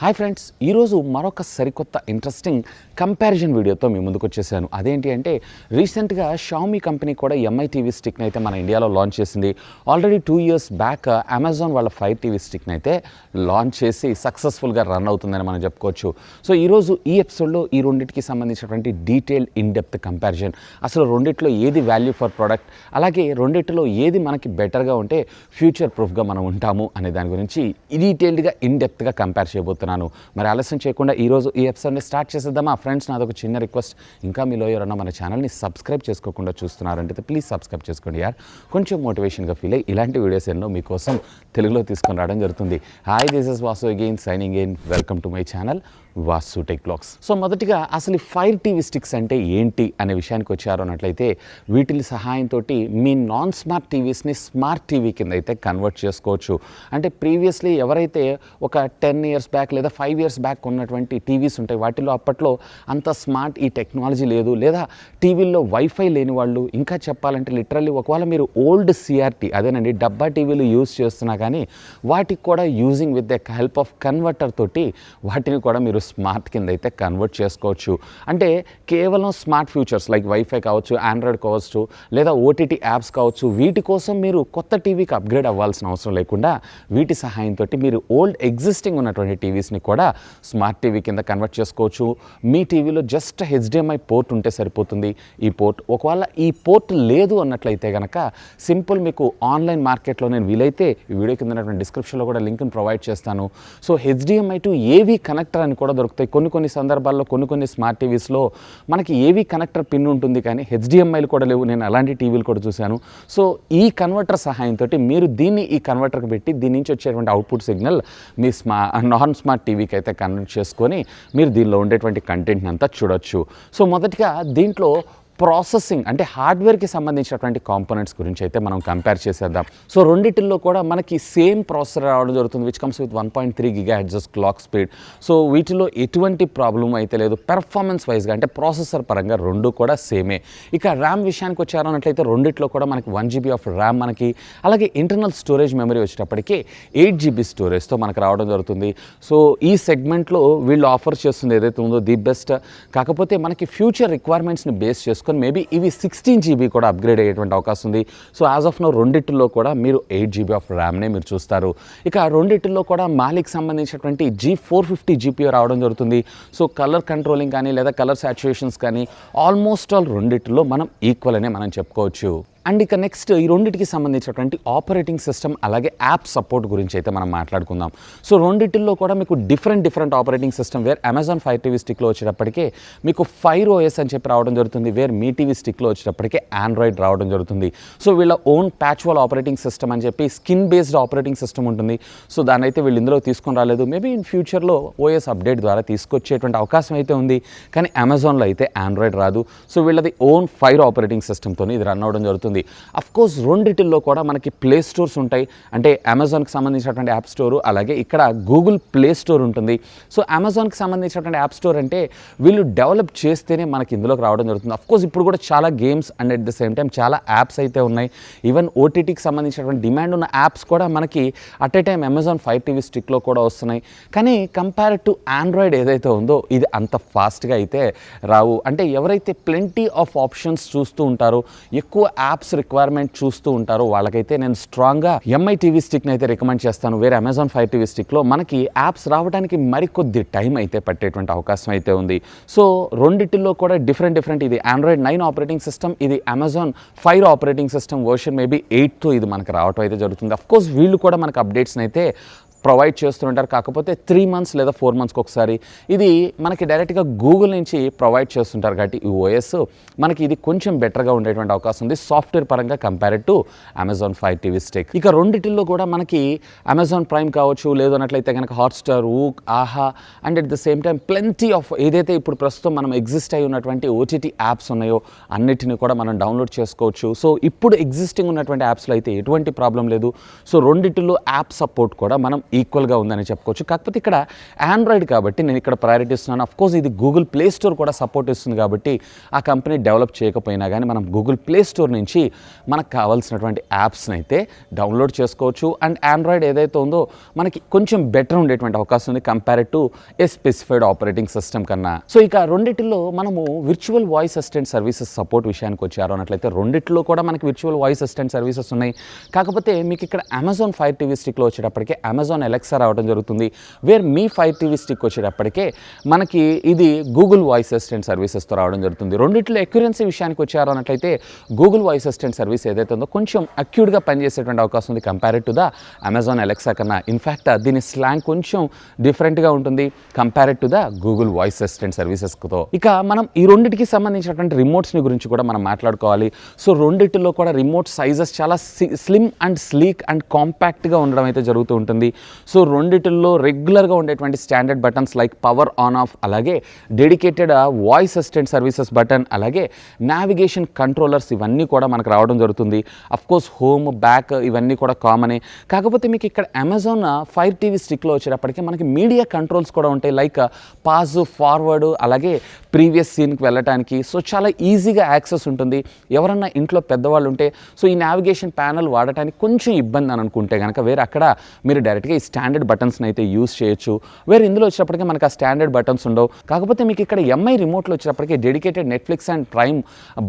Hi friends, ఈరోజు మరొక సరికొత్త ఇంట్రెస్టింగ్ కంపారిజన్ వీడియోతో మీ ముందుకు వచ్చేసాను. అదేంటి అంటే రీసెంట్గా షామీ కంపెనీ కూడా ఎంఐ టీవీ స్టిక్ని అయితే మన ఇండియాలో లాంచ్ చేసింది. ఆల్రెడీ 2 years బ్యాక్ అమెజాన్ వాళ్ళ ఫైర్ టీవీ స్టిక్ని అయితే లాంచ్ చేసి సక్సెస్ఫుల్గా రన్ అవుతుందని మనం చెప్పుకోవచ్చు. సో ఈరోజు ఈ ఎపిసోడ్లో ఈ రెండింటికి సంబంధించినటువంటి డీటెయిల్డ్ ఇన్డెప్త్ కంపారిజన్, అసలు రెండిట్లో ఏది వాల్యూ ఫర్ ప్రోడక్ట్, అలాగే రెండిట్లో ఏది మనకి బెటర్గా ఉంటే ఫ్యూచర్ ప్రూఫ్గా మనం ఉంటాము అనే దాని గురించి డీటెయిల్డ్గా ఇన్డెప్త్గా కంపేర్ చేయబోతున్నాను. మరి ఆలస్యం చేయకుండా ఈరోజు ఈ ఎపిసోడ్ని స్టార్ట్ చేసేద్దామా? ఫ్రెండ్స్, నాదొక చిన్న రిక్వెస్ట్, ఇంకా మీలో ఎవరన్నా మన ఛానల్ని సబ్స్క్రైబ్ చేసుకోకుండా చూస్తున్నారంటే ప్లీజ్ సబ్స్క్రైబ్ చేసుకోండి యార్. కొంచెం మోటివేషన్గా ఫీల్ అయ్యి ఇలాంటి వీడియోస్ ఎన్నో మీకోసం తెలుగులో తీసుకొని రావడం జరుగుతుంది. Hi, this is Vasu again signing in. Welcome to my channel Vasu tech blogs. So మొదటిగా అసలు ఈ ఫైర్ టీవీ స్టిక్స్ అంటే ఏంటి అనే విషయానికి వచ్చారు అన్నట్లయితే, వీటి సహాయంతో మీ నాన్ స్మార్ట్ టీవీస్ని స్మార్ట్ టీవీ కింద అయితే కన్వర్ట్ చేసుకోవచ్చు. అంటే ప్రీవియస్లీ ఎవరైతే ఒక 10 years బ్యాక్ లేదా 5 years బ్యాక్ ఉన్నటువంటి టీవీస్ ఉంటాయి, వాటిలో అప్పట్లో అంత స్మార్ట్ ఈ టెక్నాలజీ లేదు, లేదా టీవీల్లో వైఫై లేని వాళ్ళు, ఇంకా చెప్పాలంటే లిటరల్లీ ఒకవేళ మీరు ఓల్డ్ సిఆర్టీ అదేనండి డబ్బా టీవీలు యూజ్ చేస్తున్నా కానీ వాటికి కూడా using with the help of converter తోటి వాటిని కూడా మీరు స్మార్ట్ కింద అయితే కన్వర్ట్ చేసుకోవచ్చు. అంటే కేవలం స్మార్ట్ ఫ్యూచర్స్ లైక్ వైఫై కావచ్చు, ఆండ్రాయిడ్ కావచ్చు, లేదా ఓటీటీ యాప్స్ కావచ్చు, వీటి కోసం మీరు కొత్త టీవీకి అప్గ్రేడ్ అవ్వాల్సిన అవసరం లేకుండా వీటి సహాయంతో మీరు ఓల్డ్ ఎగ్జిస్టింగ్ ఉన్నటువంటి టీవీస్ని కూడా స్మార్ట్ టీవీ కింద కన్వర్ట్ చేసుకోవచ్చు. మీ టీవీలో జస్ట్ హెచ్డిఎంఐ పోర్ట్ ఉంటే సరిపోతుంది. ఈ పోర్ట్ ఒకవేళ ఈ పోర్ట్ లేదు అన్నట్లయితే కనుక సింపుల్ మీకు ఆన్లైన్ మార్కెట్లో నేను వీలైతే ఈ వీడియో కింద ఉన్నటువంటి డిస్క్రిప్షన్లో కూడా లింక్ని ప్రొవైడ్ చేస్తాను. So HDMI to AV connector అని కూడా దొరుకుతాయి. కొన్ని సందర్భాల్లో కొన్ని స్మార్ట్ టీవీస్లో మనకి ఏవీ కనెక్టర్ పిన్ ఉంటుంది, కానీ హెచ్డిఎంఐలు కూడా లేవు. నేను అలాంటి టీవీలు కూడా చూశాను. సో ఈ కన్వర్టర్ సహాయంతో మీరు దీన్ని ఈ కన్వర్టర్కి పెట్టి దీని నుంచి వచ్చేటువంటి అవుట్పుట్ సిగ్నల్ మీ నాన్ స్మార్ట్ టీవీకి అయితే కన్వర్ట్ చేసుకొని మీరు దీనిలో ఉండేటువంటి కంటెంట్ని అంతా చూడొచ్చు. సో మొదటిగా దీంట్లో ప్రాసెసింగ్ అంటే హార్డ్వేర్కి సంబంధించినటువంటి కాంపోనెంట్స్ గురించి అయితే మనం కంపేర్ చేసేద్దాం. సో రెండిటిల్లో కూడా మనకి సేమ్ ప్రాసెసర్ రావడం జరుగుతుంది, which comes with 1.3 GHz clock speed. So వీటిలో ఎటువంటి ప్రాబ్లం అయితే లేదు పెర్ఫార్మెన్స్ వైజ్గా, అంటే ప్రాసెసర్ పరంగా రెండు కూడా సేమే. ఇక ర్యామ్ విషయానికి వచ్చారన్నట్లయితే రెండిట్లో కూడా మనకి 1 GB ఆఫ్ ర్యామ్ మనకి, అలాగే ఇంటర్నల్ స్టోరేజ్ మెమరీ వచ్చేటప్పటికి 8 GB స్టోరేజ్తో మనకు రావడం జరుగుతుంది. సో ఈ సెగ్మెంట్లో వీళ్ళు ఆఫర్ చేస్తుంది ఏదైతే ఉందో ది బెస్ట్. కాకపోతే మనకి ఫ్యూచర్ రిక్వైర్మెంట్స్ని బేస్ చేసుకొని మేబీ ఇవి 16 GB కూడా అప్గ్రేడ్ అయ్యేటువంటి అవకాశం ఉంది. సో యాజ్ ఆఫ్ నో రెండిట్లో కూడా మీరు 8 GB ఆఫ్ ర్యామ్నే మీరు చూస్తారు. ఇక రెండిట్లో కూడా మాలిక్ సంబంధించినటువంటి G450 GPU రావడం జరుగుతుంది. సో కలర్ కంట్రోలింగ్ కానీ లేదా కలర్ సాచురేషన్స్ కానీ ఆల్మోస్ట్ ఆల్ రెండిట్లో మనం ఈక్వల్ అనే మనం చెప్పుకోవచ్చు. అండ్ ఇక నెక్స్ట్ ఈ రెండింటికి సంబంధించినటువంటి ఆపరేటింగ్ సిస్టమ్ అలాగే యాప్ సపోర్ట్ గురించి అయితే మనం మాట్లాడుకుందాం. సో రెండిటిల్లో కూడా మీకు different operating system, where Amazon fire TV స్టిక్లో వచ్చేటప్పటికే మీకు ఫైర్ OS అని చెప్పి రావడం జరుగుతుంది, వేర్ మీ టీవీ స్టిక్లో వచ్చేటప్పటికే ఆండ్రాయిడ్ రావడం జరుగుతుంది. సో వీళ్ళ ఓన్ ప్యాచ్వాల్ ఆపరేటింగ్ సిస్టమ్ అని చెప్పి స్కిన్ బేస్డ్ ఆపరేటింగ్ సిస్టమ్ ఉంటుంది. సో దాన్ని అయితే వీళ్ళు ఇందులో తీసుకొని రాలేదు. మేబీ ఇన్ ఫ్యూచర్లో OS అప్డేట్ ద్వారా తీసుకొచ్చేటువంటి అవకాశం అయితే ఉంది, కానీ అమెజాన్లో అయితే ఆండ్రాయిడ్ రాదు. సో వీళ్ళది ఓన్ ఫైర్ ఆపరేటింగ్ సిస్టమ్తో ఇది రన్ అవ్వడం జరుగుతుంది. అఫ్కోర్స్ రెండిటిల్లో కూడా మనకి ప్లే స్టోర్స్ ఉంటాయి, అంటే అమెజాన్కి సంబంధించినటువంటి యాప్ స్టోర్, అలాగే ఇక్కడ గూగుల్ ప్లే స్టోర్ ఉంటుంది. సో అమెజాన్కి సంబంధించినటువంటి యాప్ స్టోర్ అంటే వీళ్ళు డెవలప్ చేస్తేనే మనకి ఇందులోకి రావడం జరుగుతుంది. అఫ్కోర్స్ ఇప్పుడు కూడా చాలా games and at the same time చాలా యాప్స్ అయితే ఉన్నాయి. ఈవెన్ ఓటీటీకి సంబంధించినటువంటి డిమాండ్ ఉన్న యాప్స్ కూడా మనకి at a time Amazon fire TV స్టిక్లో కూడా వస్తున్నాయి. కానీ కంపేర్ టు ఆండ్రాయిడ్ ఏదైతే ఉందో ఇది అంత ఫాస్ట్గా అయితే రావు. అంటే ఎవరైతే ప్లెంటీ ఆఫ్ ఆప్షన్స్ చూస్తూ ఉంటారో, ఎక్కువ యాప్స్ రిక్వైర్మెంట్ చూస్తూ ఉంటారో వాళ్ళకైతే నేను స్ట్రాంగ్గా ఎంఐ టీవీ స్టిక్ని అయితే రికమెండ్ చేస్తాను. వేరే అమెజాన్ ఫైర్ టీవీ స్టిక్లో మనకి యాప్స్ రావడానికి మరికొద్ది టైం అయితే పట్టేటువంటి అవకాశం అయితే ఉంది. సో రెండిటిల్లో కూడా డిఫరెంట్ ఇది ఆండ్రాయిడ్ 9 ఆపరేటింగ్ సిస్టమ్, ఇది Amazon fire operating system version maybe 8తో ఇది మనకు రావటం అయితే జరుగుతుంది. అఫ్కోర్స్ వీళ్ళు కూడా మనకు అప్డేట్స్ని అయితే ప్రొవైడ్ చేస్తుంటారు, కాకపోతే 3 months లేదా 4 monthsకి ఒకసారి. ఇది మనకి డైరెక్ట్గా గూగుల్ నుంచి ప్రొవైడ్ చేస్తుంటారు కాబట్టి ఈ OS మనకి ఇది కొంచెం బెటర్గా ఉండేటువంటి అవకాశం ఉంది సాఫ్ట్వేర్ పరంగా compared to Amazon fire TV stick. ఇక రెండిటిల్లో కూడా మనకి అమెజాన్ ప్రైమ్ కావచ్చు, లేదన్నట్లయితే కనుక హాట్స్టార్, ఊక్, ఆహా and at the same time plenty of ఏదైతే ఇప్పుడు ప్రస్తుతం మనం ఎగ్జిస్ట్ అయి ఉన్నటువంటి ఓటీటీ యాప్స్ ఉన్నాయో అన్నిటిని కూడా మనం డౌన్లోడ్ చేసుకోవచ్చు. సో ఇప్పుడు ఎగ్జిస్టింగ్ ఉన్నటువంటి యాప్స్లో అయితే ఎటువంటి ప్రాబ్లం లేదు. సో రెండిటిల్లో యాప్ సపోర్ట్ కూడా మనం ఈక్వల్గా ఉందని చెప్పుకోవచ్చు. కాకపోతే ఇక్కడ ఆండ్రాయిడ్ కాబట్టి నేను ఇక్కడ ప్రయారిటీ ఇస్తున్నాను. అఫ్కోర్స్ ఇది గూగుల్ ప్లే స్టోర్ కూడా సపోర్ట్ ఇస్తుంది కాబట్టి ఆ కంపెనీ డెవలప్ చేయకపోయినా కానీ మనం గూగుల్ ప్లే స్టోర్ నుంచి మనకు కావాల్సినటువంటి యాప్స్ని అయితే డౌన్లోడ్ చేసుకోవచ్చు. అండ్ ఆండ్రాయిడ్ ఏదైతే ఉందో మనకి కొంచెం బెటర్ ఉండేటువంటి అవకాశం ఉంది compared to A specified operating system కన్నా. సో ఇక రెండిటిలో మనము virtual voice assistant services support విషయానికి వచ్చారు అన్నట్లయితే రెండిట్లో కూడా మనకి విర్చువల్ వాయిస్ అసిస్టెంట్ సర్వీసెస్ ఉన్నాయి. కాకపోతే మీకు ఇక్కడ అమెజాన్ ఫైర్ టీవీ స్టిక్లో వచ్చేటప్పటికే అమెజాన్ ఎలెక్సా రావడం జరుగుతుంది. వేర్ మీ ఫైర్ టీవీ స్టిక్ వచ్చేటప్పటికే మనకి ఇది గూగుల్ వాయిస్ అసిస్టెంట్ సర్వీసెస్తో రావడం జరుగుతుంది. రెండిట్లో అక్యురెన్సీ విషయానికి వచ్చారు అన్నట్లయితే గూగుల్ వాయిస్ అసిస్టెంట్ సర్వీస్ ఏదైతే ఉందో కొంచెం అక్యూర్డ్గా పనిచేసేటువంటి అవకాశం ఉంది compared to the Amazon Alexa కన్నా. ఇన్ఫ్యాక్ట్ దీని స్లాంగ్ కొంచెం డిఫరెంట్గా ఉంటుంది compared to the Google voice assistant సర్వీసెస్తో. ఇక మనం ఈ రెండింటికి సంబంధించినటువంటి రిమోట్స్ని గురించి కూడా మనం మాట్లాడుకోవాలి. సో రెండిటిలో కూడా రిమోట్ సైజెస్ చాలా స్లిమ్ అండ్ స్లీక్ అండ్ కాంపాక్ట్గా ఉండడం అయితే జరుగుతూ ఉంటుంది. సో రెండిటిల్లో రెగ్యులర్గా ఉండేటువంటి standard buttons like power on off, అలాగే dedicated voice assistant services button, అలాగే నావిగేషన్ కంట్రోలర్స్ ఇవన్నీ కూడా మనకు రావడం జరుగుతుంది. అఫ్కోర్స్ హోమ్, బ్యాక్ ఇవన్నీ కూడా కామనే. కాకపోతే మీకు ఇక్కడ అమెజాన్ ఫైర్ టీవీ స్టిక్లో వచ్చేటప్పటికి మనకి మీడియా కంట్రోల్స్ కూడా ఉంటాయి లైక్ పాజ్, ఫార్వర్డ్, అలాగే ప్రీవియస్ సీన్కి వెళ్ళటానికి. సో చాలా ఈజీగా యాక్సెస్ ఉంటుంది. ఎవరన్నా ఇంట్లో పెద్దవాళ్ళు ఉంటే సో ఈ నావిగేషన్ ప్యానల్ వాడటానికి కొంచెం ఇబ్బంది అని అనుకుంటే కనుక వేరే అక్కడ మీరు డైరెక్ట్గా ఈ స్టాండర్డ్ బటన్స్ని అయితే యూస్ చేయొచ్చు. వేరే ఇందులో వచ్చేటప్పటికి మనకు ఆ స్టాండర్డ్ బటన్స్ ఉండవు. కాకపోతే మీకు ఇక్కడ ఎంఐ రిమోట్లో వచ్చేటప్పటికి dedicated Netflix and prime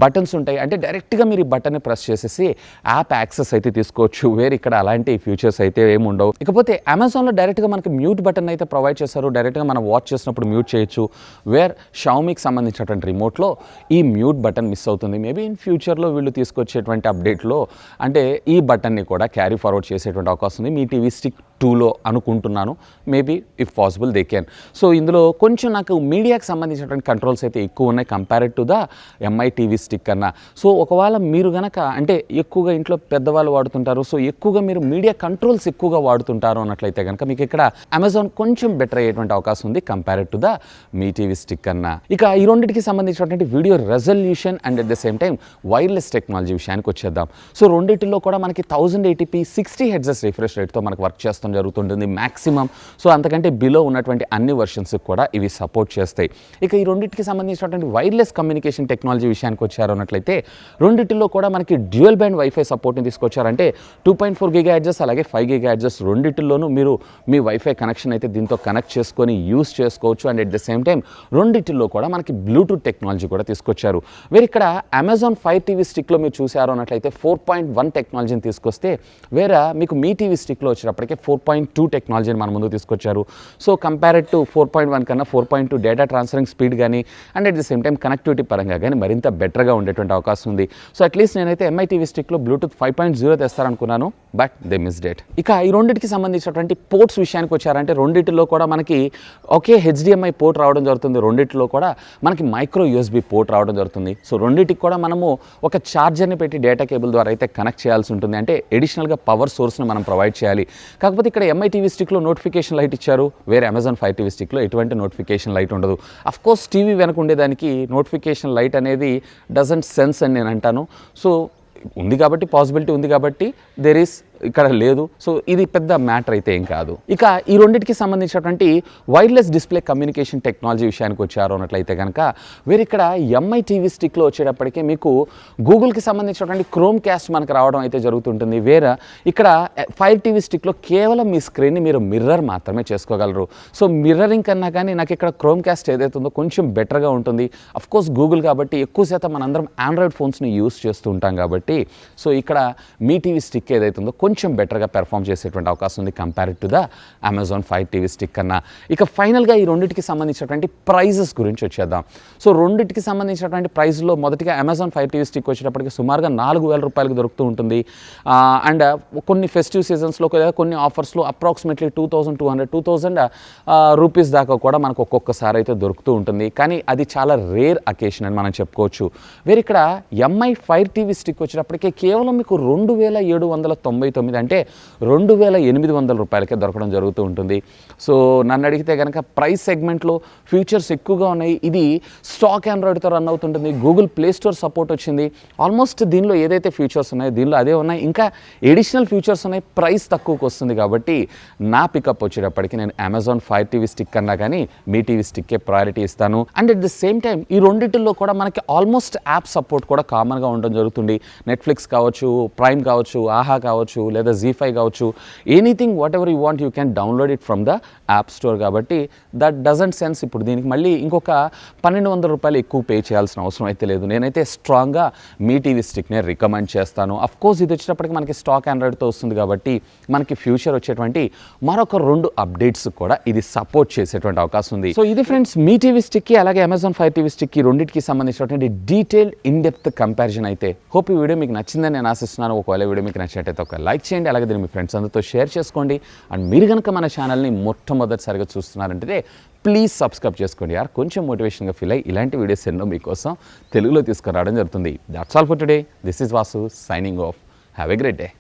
buttons ఉంటాయి. అంటే డైరెక్ట్గా మీరు ఈ బటన్ని ప్రెస్ చేసేసి యాప్ యాక్సెస్ అయితే తీసుకోవచ్చు. వేరే ఇక్కడ అలాంటి ఫీచర్స్ అయితే ఏమి ఉండవు. ఇకపోతే అమెజాన్లో డైరెక్ట్గా మనకి మ్యూట్ బటన్ అయితే ప్రొవైడ్ చేస్తారు. డైరెక్ట్గా మనం వాచ్ చేసినప్పుడు మ్యూట్ చేయొచ్చు. వేర్ షామీకి సంబంధించినటువంటి రిమోట్లో ఈ మ్యూట్ బటన్ మిస్ అవుతుంది. మేబీ ఇన్ ఫ్యూచర్లో వీళ్ళు తీసుకొచ్చేటువంటి అప్డేట్లో అంటే ఈ బటన్ని కూడా క్యారీ ఫార్వర్డ్ చేసేటువంటి అవకాశం ఉంది మీ టీవీ స్టిక్ 2లో అనుకుంటున్నాను. Maybe if possible they can. So ఇందులో కొంచెం నాకు మీడియాకి సంబంధించినటువంటి కంట్రోల్స్ అయితే ఎక్కువ ఉన్నాయి compared to the MI TV stick కన్నా. సో ఒకవేళ మీరు కనుక అంటే ఎక్కువగా ఇంట్లో పెద్దవాళ్ళు వాడుతుంటారు, సో ఎక్కువగా మీరు మీడియా కంట్రోల్స్ ఎక్కువగా వాడుతుంటారు అన్నట్లయితే కనుక మీకు ఇక్కడ అమెజాన్ కొంచెం బెటర్ అయ్యేటువంటి అవకాశం ఉంది compared to the me TV stick కన్నా. ఇక ఈ రెండింటికి సంబంధించినటువంటి video resolution and at the same time wireless technology విషయానికి వచ్చేద్దాం. సో రెండింటిలో కూడా మనకి 1080p 60 హెర్ట్జ్ రిఫ్రెష్ రేట్తో మనకు వర్క్ చేస్తాం జరుగుతుంటుంది మ్యాక్సిమం. సో అంతకంటే బిలో ఉన్నటువంటి అన్ని వర్షన్స్కి కూడా ఇవి సపోర్ట్ చేస్తాయి. ఇక ఈ రెండింటికి సంబంధించినటువంటి వైర్లెస్ కమ్యూనికేషన్ టెక్నాలజీ విషయానికి వచ్చారు అన్నట్లయితే రెండింటిలో కూడా మనకి డ్యూయల్ బ్యాండ్ వైఫై సపోర్ట్ని తీసుకొచ్చారంటే 2.4 GHz అలాగే 5 GHz రెండింటిలోనూ మీరు మీ వైఫై కనెక్షన్ అయితే దీంతో కనెక్ట్ చేసుకొని యూస్ చేసుకోవచ్చు. And at the same time రెండింటిలో కూడా మనకి బ్లూటూత్ టెక్నాలజీ కూడా తీసుకొచ్చారు. వేరే ఇక్కడ అమెజాన్ ఫైర్ టీవీ స్టిక్లో మీరు చూసారు అన్నట్లయితే 4.1 టెక్నాలజీని తీసుకొస్తే వేరే మీకు మీ టీవీ స్టిక్లో వచ్చేటప్పటికే 4.2 టెక్నాలజీని మన ముందు తీసుకొచ్చారు. సో కంపేర్డ్ టు 4.1 కన్నా 4.2 డేటా ట్రాన్స్ఫరింగ్ స్పీడ్ కానీ and at the same time connectivity పరంగా కానీ మరింత బెటర్గా ఉండేటువంటి అవకాశం ఉంది. సో అట్లీస్ట్ నేనైతే ఎంఐ టీవీ స్టిక్లో బ్లూటూత్ 5.0 తెస్తారనుకున్నాను, బట్ దే మిస్డ్ ఇట్. ఇక ఈ రెండింటికి సంబంధించినటువంటి పోర్ట్స్ విషయానికి వచ్చారంటే రెండింటిలో కూడా మనకి ఒకే HDMI పోర్ట్ రావడం జరుగుతుంది. రెండింటిలో కూడా మనకి మైక్రో USB పోర్ట్ రావడం జరుగుతుంది. సో రెండింటికి కూడా మనము ఒక ఛార్జర్ని పెట్టి డేటా కేబుల్ ద్వారా అయితే కనెక్ట్ చేయాల్సి ఉంటుంది. అంటే అడిషనల్గా పవర్ సోర్స్ని మనం ప్రొవైడ్ చేయాలి. కాకపోతే ఇక్కడ ఎంఐ టీవీ స్టిక్లో నోటిఫికేషన్ లైట్ ఇచ్చారు. వేరే అమెజాన్ ఫైర్ టీవీ స్టిక్లో ఎటువంటి నోటిఫికేషన్ లైట్ ఉండదు. అఫ్కోర్స్ టీవీ వెనక ఉండేదానికి నోటిఫికేషన్ లైట్ అనేది డజంట్ సెన్స్ అని నేను అంటాను. సో ఉంది కాబట్టి పాసిబిలిటీ ఉంది కాబట్టి దేర్ ఈస్ ఇక్కడ లేదు. సో ఇది పెద్ద మ్యాటర్ అయితే ఏం కాదు. ఇక ఈ రెండింటికి సంబంధించినటువంటి వైర్లెస్ డిస్ప్లే కమ్యూనికేషన్ టెక్నాలజీ విషయానికి వచ్చారు అన్నట్లయితే కనుక వేరే ఇక్కడ ఎంఐ టీవీ స్టిక్లో వచ్చేటప్పటికే మీకు గూగుల్కి సంబంధించినటువంటి క్రోమ్ క్యాస్ట్ మనకు రావడం అయితే జరుగుతుంటుంది. వేరే ఇక్కడ ఫైర్ టీవీ స్టిక్లో కేవలం మీ స్క్రీన్ని మీరు మిర్రర్ మాత్రమే చేసుకోగలరు. సో మిర్రరింగ్ కన్నా కానీ నాకు ఇక్కడ క్రోమ్ క్యాస్ట్ ఏదైతే ఉందో కొంచెం బెటర్గా ఉంటుంది. అఫ్కోర్స్ గూగుల్ కాబట్టి ఎక్కువ శాతం మనందరం ఆండ్రాయిడ్ ఫోన్స్ని యూస్ చేస్తూ ఉంటాం కాబట్టి సో ఇక్కడ మీ టీవీ స్టిక్ ఏదైతే ఉందో కొంచెం బెటర్గా పెర్ఫామ్ చేసేటువంటి అవకాశం ఉంది compared to the Amazon fire TV stick కన్నా. ఇక ఫైనల్గా ఈ రెండింటికి సంబంధించినటువంటి ప్రైజెస్ గురించి వచ్చేద్దాం. సో రెండింటికి సంబంధించినటువంటి ప్రైస్లో మొదటిగా అమెజాన్ ఫైర్ టీవీ స్టిక్ వచ్చేటప్పటికి సుమారుగా 4,000 రూపాయలకు దొరుకుతూ ఉంటుంది. అండ్ కొన్ని ఫెస్టివ్ సీజన్స్లో కొన్ని ఆఫర్స్లో అప్రాక్సిమేట్లీ 2,200 రూపీస్ దాకా కూడా మనకు ఒక్కొక్కసారి అయితే దొరుకుతూ ఉంటుంది. కానీ అది చాలా రేర్ అకేషన్ అని మనం చెప్పుకోవచ్చు. వేరే ఇక్కడ ఎంఐ ఫైర్ టీవీ స్టిక్ వచ్చేటప్పటికే కేవలం మీకు 2,799 2009 అంటే 2800 రూపాయలకే దొరకడం జరుగుతూ ఉంటుంది. సో నన్ను అడిగితే కనుక ప్రైస్ సెగ్మెంట్లో ఫీచర్స్ ఎక్కువగా ఉన్నాయి. ఇది స్టాక్ ఆండ్రాయిడ్తో రన్ అవుతుంటుంది. గూగుల్ ప్లే స్టోర్ సపోర్ట్ వచ్చింది. ఆల్మోస్ట్ దీనిలో ఏదైతే ఫీచర్స్ ఉన్నాయో దీనిలో అదే ఉన్నాయి. ఇంకా ఎడిషనల్ ఫీచర్స్ ఉన్నాయి. ప్రైస్ తక్కువకి వస్తుంది కాబట్టి నా పికప్ వచ్చేటప్పటికి నేను అమెజాన్ ఫైర్ టీవీ స్టిక్ కన్నా కానీ మీ టీవీ స్టిక్కే ప్రయారిటీ ఇస్తాను. And at the same time ఈ రెండింటిల్లో కూడా మనకి ఆల్మోస్ట్ యాప్ సపోర్ట్ కూడా కామన్గా ఉండడం జరుగుతుంది. నెట్ఫ్లిక్స్ కావచ్చు, ప్రైమ్ కావచ్చు, ఆహా కావచ్చు, లేదా జీ5 కావచ్చు, anything what ever you want you can download it from the app store. కాబట్టి దట్ డజంట్ సెన్స్ ఇప్పుడు దీనికి మళ్ళీ ఇంకొక 1200 రూపాయలు ఎక్కువ పే చేయాల్సిన అవసరం అయితే లేదు. నేనైతే స్ట్రాంగ్గా మీ టీవీ స్టిక్నే రికమెండ్ చేస్తాను. అఫ్కోర్స్ ఇది వచ్చేటప్పటికి మనకి స్టాక్ ఆండ్రాయిడ్తో వస్తుంది కాబట్టి మనకి ఫ్యూచర్ వచ్చేటువంటి మరొక 2 అప్డేట్స్ కూడా ఇది సపోర్ట్ చేసేటువంటి అవకాశం ఉంది. సో ఇది ఫ్రెండ్స్ మీ టీవీ స్టిక్కి అలాగే అమెజాన్ ఫైర్ టీవీ స్టిక్కి రెండింటికి సంబంధించినటువంటి డీటెయిల్ ఇన్-డెప్త్ కంపారిజన్ అయితే. హోప్ ఈ వీడియో మీకు నచ్చిందని నేను ఆశిస్తున్నాను. ఒకవేళ వీడియో మీకు నచ్చినట్టయితే ఒక లైక్ చేయండి, అలాగే దీన్ని మీ ఫ్రెండ్స్ అందరితో షేర్ చేసుకోండి. అండ్ మీరు కనుక మన ఛానల్ని మొట్టమొదటిసారిగా చూస్తున్నారంటే ప్లీజ్ సబ్స్క్రైబ్ చేసుకోండి. కొంచెం మోటివేషన్గా ఫీల్ అయ్యి ఇలాంటి వీడియోస్ ఎన్నో మీకోసం తెలుగులో తీసుకురావడం జరుగుతుంది. That's all for today. This is Vasu signing off. Have a great day.